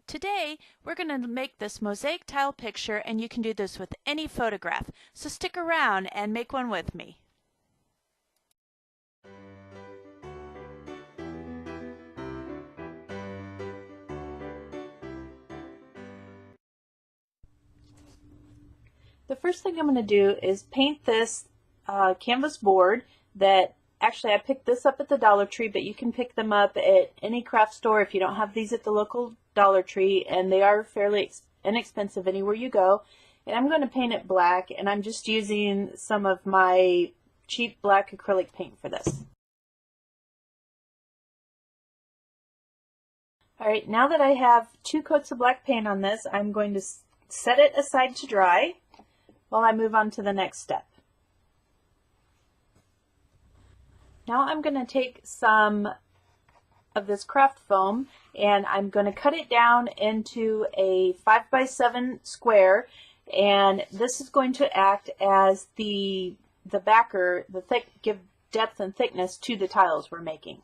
Today, we're going to make this mosaic tile picture, and you can do this with any photograph. So stick around and make one with me. The first thing I'm going to do is paint this canvas board that actually I picked this up at the Dollar Tree, but you can pick them up at any craft store if you don't have these at the local Dollar Tree, and they are fairly inexpensive anywhere you go. And I'm going to paint it black, and I'm just using some of my cheap black acrylic paint for this. Alright, now that I have 2 coats of black paint on this, I'm going to set it aside to dry while I move on to the next step. Now I'm going to take some of this craft foam and I'm going to cut it down into a 5x7 square, and this is going to act as the backer, give depth and thickness to the tiles we're making.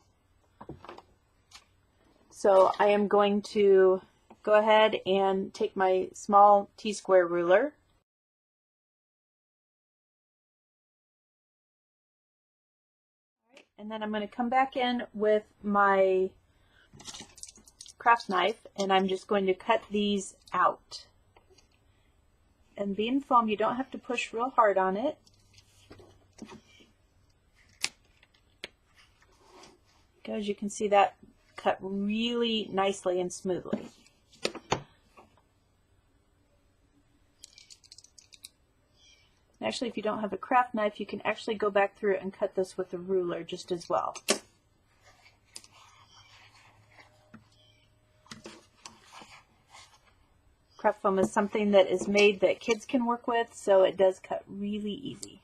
So I am going to go ahead and take my small T-square ruler. And then I'm going to come back in with my craft knife, and I'm just going to cut these out. And being foam, you don't have to push real hard on it. As you can see, that cut really nicely and smoothly. Actually, if you don't have a craft knife, you can actually go back through it and cut this with a ruler just as well. Craft foam is something that is made that kids can work with, so it does cut really easy.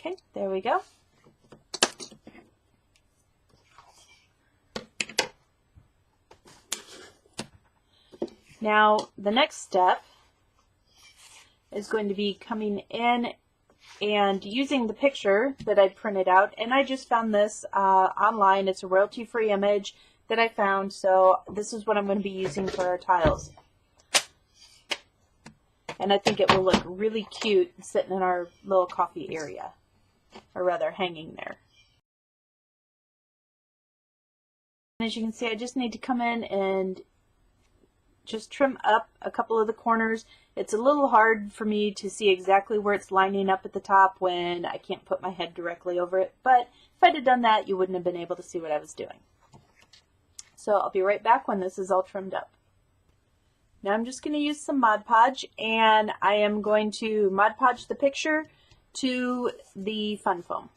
Okay, there we go. Now, the next step is going to be coming in and using the picture that I printed out, and I just found this online. It's a royalty-free image that I found, so this is what I'm going to be using for our tiles. And I think it will look really cute sitting in our little coffee area. Or rather, hanging there. As you can see, I just need to come in and just trim up a couple of the corners. It's a little hard for me to see exactly where it's lining up at the top when I can't put my head directly over it, but if I'd have done that, you wouldn't have been able to see what I was doing. So I'll be right back when this is all trimmed up. Now I'm just going to use some Mod Podge, and I am going to Mod Podge the picture to the fun foam.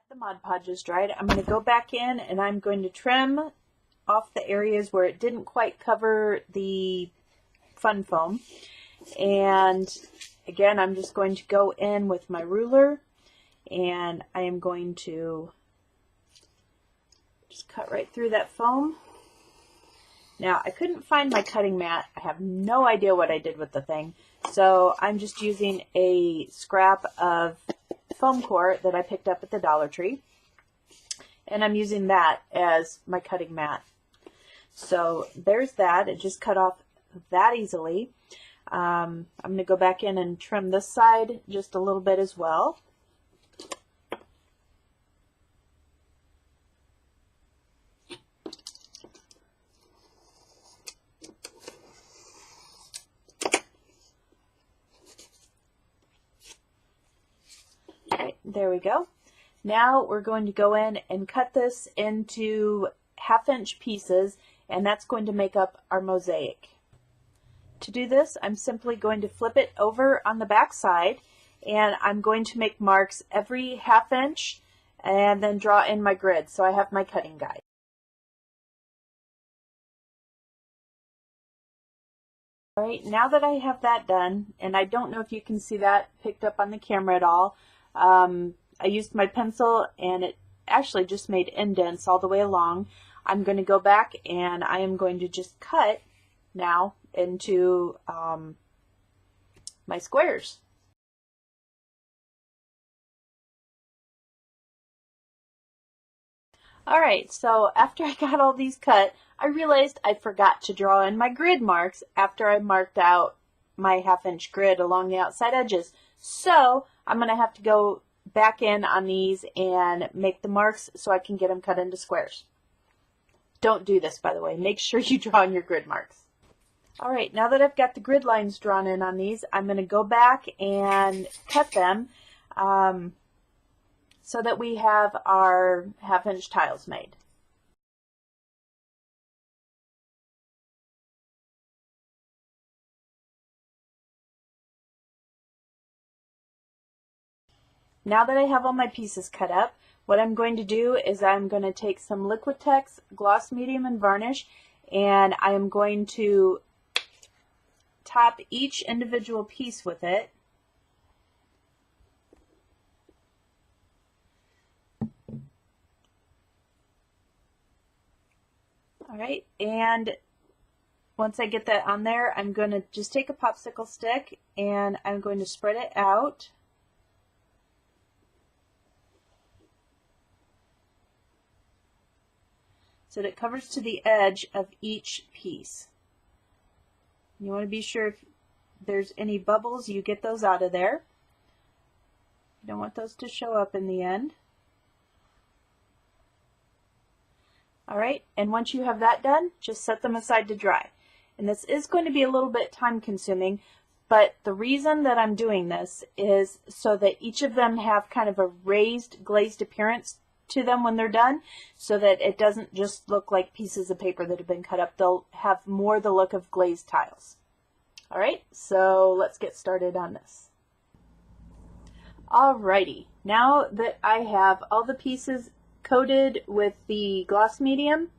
The Mod Podge is dried. I'm going to go back in and I'm going to trim off the areas where it didn't quite cover the fun foam, and again I'm just going to go in with my ruler and I am going to just cut right through that foam. Now I couldn't find my cutting mat. I have no idea what I did with the thing, so I'm just using a scrap of foam core that I picked up at the Dollar Tree, and I'm using that as my cutting mat. So there's that. It just cut off that easily. I'm going to go back in and trim this side just a little bit as well. Okay, there we go. Now we're going to go in and cut this into 1/2-inch pieces, and that's going to make up our mosaic. To do this, I'm simply going to flip it over on the back side, and I'm going to make marks every 1/2 inch and then draw in my grid so I have my cutting guide. Alright, now that I have that done, and I don't know if you can see that picked up on the camera at all, I used my pencil and it actually just made indents all the way along. I'm going to go back and I am going to just cut now into my squares. Alright, so after I got all these cut, I realized I forgot to draw in my grid marks after I marked out my 1/2-inch grid along the outside edges. So I'm going to have to go back in on these and make the marks so I can get them cut into squares. Don't do this, by the way. Make sure you draw in your grid marks. Alright, now that I've got the grid lines drawn in on these, I'm going to go back and cut them so that we have our 1/2-inch tiles made. Now that I have all my pieces cut up, what I'm going to do is I'm going to take some Liquitex gloss medium and varnish, and I am going to top each individual piece with it. Alright, and once I get that on there, I'm going to just take a popsicle stick and I'm going to spread it out. So that it covers to the edge of each piece. You want to be sure if there's any bubbles, you get those out of there. You don't want those to show up in the end. Alright, and once you have that done, just set them aside to dry. And this is going to be a little bit time consuming, but the reason that I'm doing this is so that each of them have kind of a raised, glazed appearance to them when they're done, so that it doesn't just look like pieces of paper that have been cut up. They'll have more the look of glazed tiles. Alright, so let's get started on this. Alrighty, now that I have all the pieces coated with the gloss medium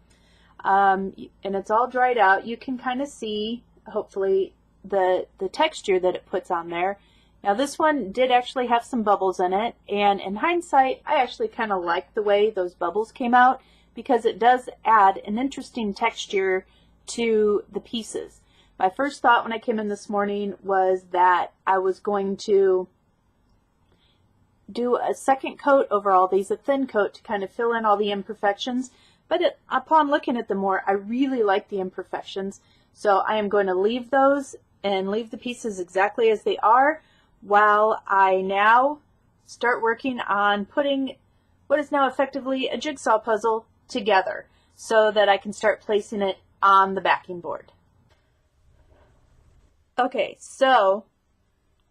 and it's all dried out, you can kind of see, hopefully, the texture that it puts on there. Now this one did actually have some bubbles in it, and in hindsight I actually kind of like the way those bubbles came out because it does add an interesting texture to the pieces. My first thought when I came in this morning was that I was going to do a second coat over all these, a thin coat to kind of fill in all the imperfections, but upon looking at them more, I really like the imperfections, so I am going to leave those and leave the pieces exactly as they are, while I now start working on putting what is now effectively a jigsaw puzzle together so that I can start placing it on the backing board. Okay, so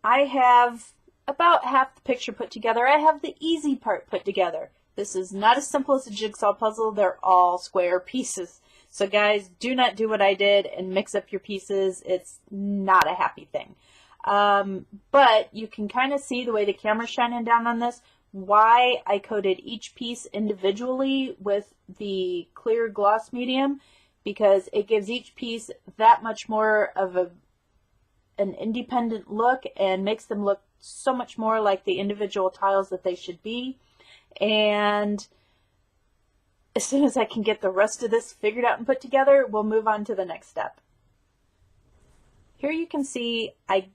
I have about half the picture put together. I have the easy part put together. This is not as simple as a jigsaw puzzle. They're all square pieces. So guys, do not do what I did and mix up your pieces. It's not a happy thing. But you can kind of see the way the camera's shining down on this, why I coated each piece individually with the clear gloss medium, because it gives each piece that much more of an independent look and makes them look so much more like the individual tiles that they should be. And as soon as I can get the rest of this figured out and put together, we'll move on to the next step. Here you can see I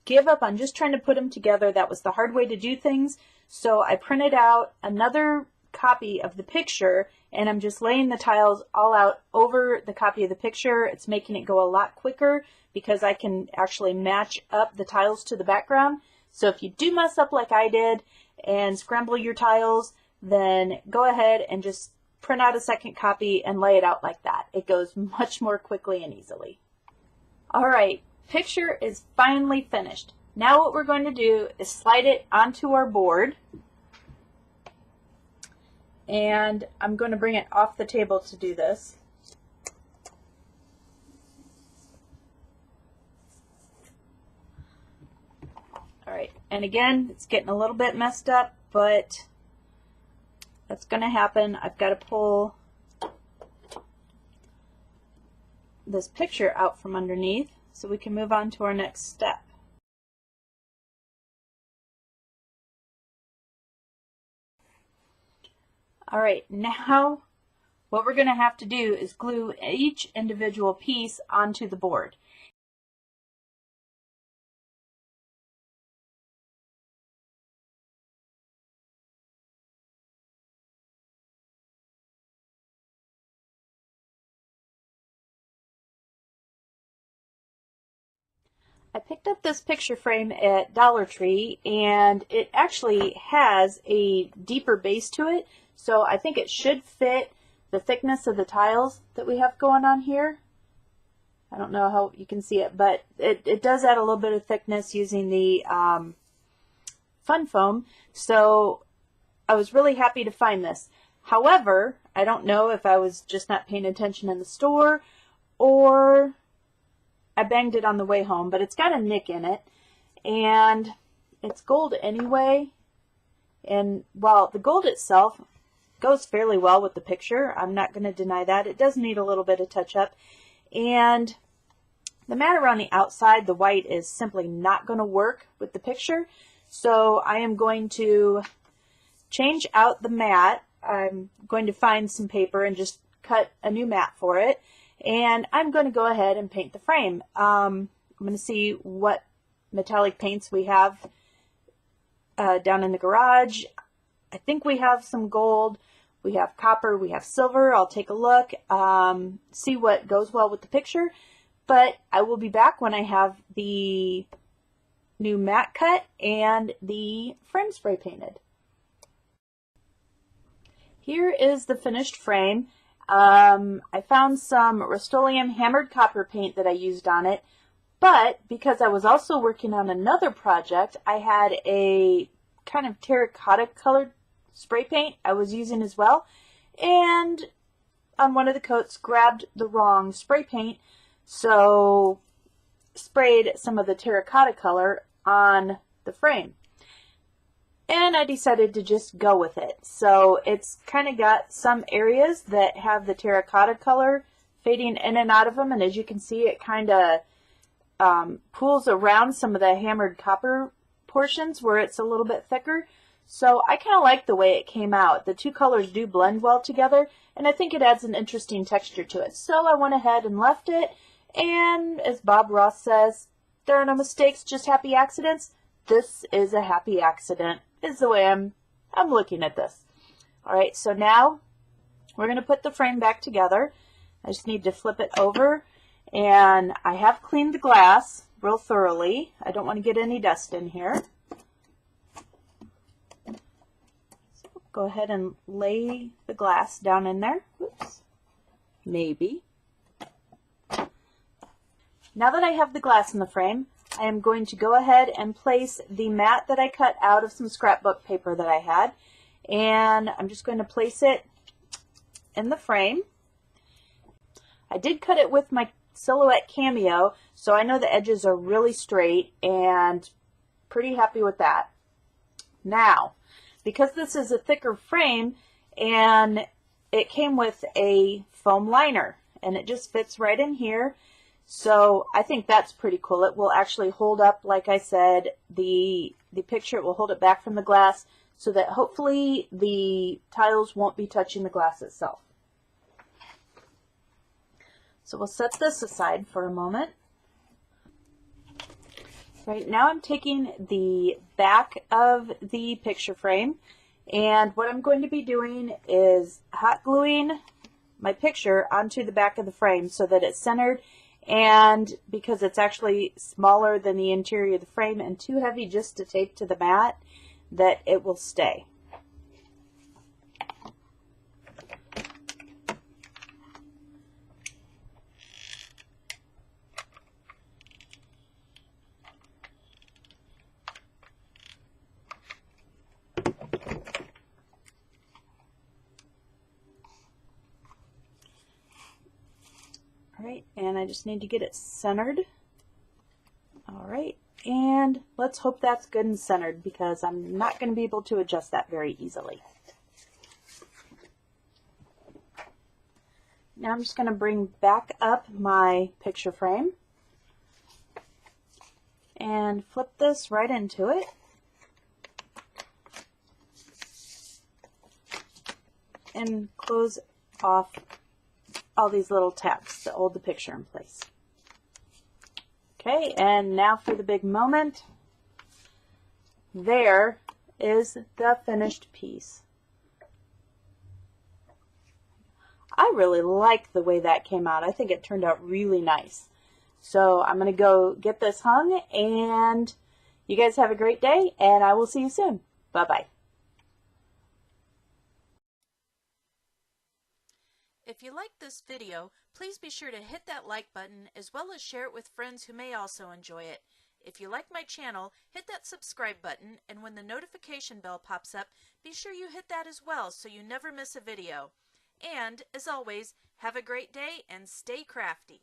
give up on just trying to put them together. That was the hard way to do things. So I printed out another copy of the picture and I'm just laying the tiles all out over the copy of the picture. It's making it go a lot quicker because I can actually match up the tiles to the background. So if you do mess up like I did and scramble your tiles, then go ahead and just print out a second copy and lay it out like that. It goes much more quickly and easily. Alright, picture is finally finished. Now what we're going to do is slide it onto our board. And I'm going to bring it off the table to do this. Alright, and again, it's getting a little bit messed up, but that's going to happen. I've got to pull this picture out from underneath so we can move on to our next step. All right, now what we're going to have to do is glue each individual piece onto the board. I picked up this picture frame at Dollar Tree, and it actually has a deeper base to it, so I think it should fit the thickness of the tiles that we have going on here. I don't know how you can see it, but it does add a little bit of thickness using the Fun Foam, so I was really happy to find this. However, I don't know if I was just not paying attention in the store or I banged it on the way home, but it's got a nick in it, and it's gold anyway. And while the gold itself goes fairly well with the picture, I'm not going to deny that, it does need a little bit of touch up. And the mat around the outside, the white, is simply not going to work with the picture. So I am going to change out the mat. I'm going to find some paper and just cut a new mat for it. And I'm going to go ahead and paint the frame. I'm going to see what metallic paints we have down in the garage. I think we have some gold, we have copper, we have silver. I'll take a look, see what goes well with the picture. But I will be back when I have the new mat cut and the frame spray painted. Here is the finished frame. I found some Rust-Oleum hammered copper paint that I used on it, but because I was also working on another project, I had a kind of terracotta colored spray paint I was using as well, and on one of the coats grabbed the wrong spray paint, so sprayed some of the terracotta color on the frame. And I decided to just go with it. So it's kind of got some areas that have the terracotta color fading in and out of them. And as you can see, it kind of pools around some of the hammered copper portions where it's a little bit thicker. So I kind of like the way it came out. The two colors do blend well together, and I think it adds an interesting texture to it. So I went ahead and left it. And as Bob Ross says, there are no mistakes, just happy accidents. This is a happy accident, is the way I'm looking at this. All right, so now we're going to put the frame back together. I just need to flip it over, and I have cleaned the glass real thoroughly. I don't want to get any dust in here. So go ahead and lay the glass down in there. Oops. Maybe. Now that I have the glass in the frame, I am going to go ahead and place the mat that I cut out of some scrapbook paper that I had, and I'm just going to place it in the frame. I did cut it with my Silhouette Cameo, so I know the edges are really straight and pretty happy with that. Now, because this is a thicker frame and it came with a foam liner and it just fits right in here, so I think that's pretty cool. It will actually hold up, like I said, the picture. It will hold it back from the glass so that hopefully the tiles won't be touching the glass itself. So we'll set this aside for a moment. Right now I'm taking the back of the picture frame, and what I'm going to be doing is hot gluing my picture onto the back of the frame so that it's centered. And because it's actually smaller than the interior of the frame and too heavy just to tape to the mat, that it will stay. Alright, and I just need to get it centered. Alright, and let's hope that's good and centered because I'm not going to be able to adjust that very easily. Now I'm just going to bring back up my picture frame. and flip this right into it. And close off all these little tabs to hold the picture in place. Okay, and now for the big moment. There is the finished piece. I really like the way that came out. I think it turned out really nice. So I'm going to go get this hung, and you guys have a great day, and I will see you soon. Bye-bye. If you liked this video, please be sure to hit that like button as well as share it with friends who may also enjoy it. If you like my channel, hit that subscribe button, and when the notification bell pops up, be sure you hit that as well so you never miss a video. And, as always, have a great day and stay crafty.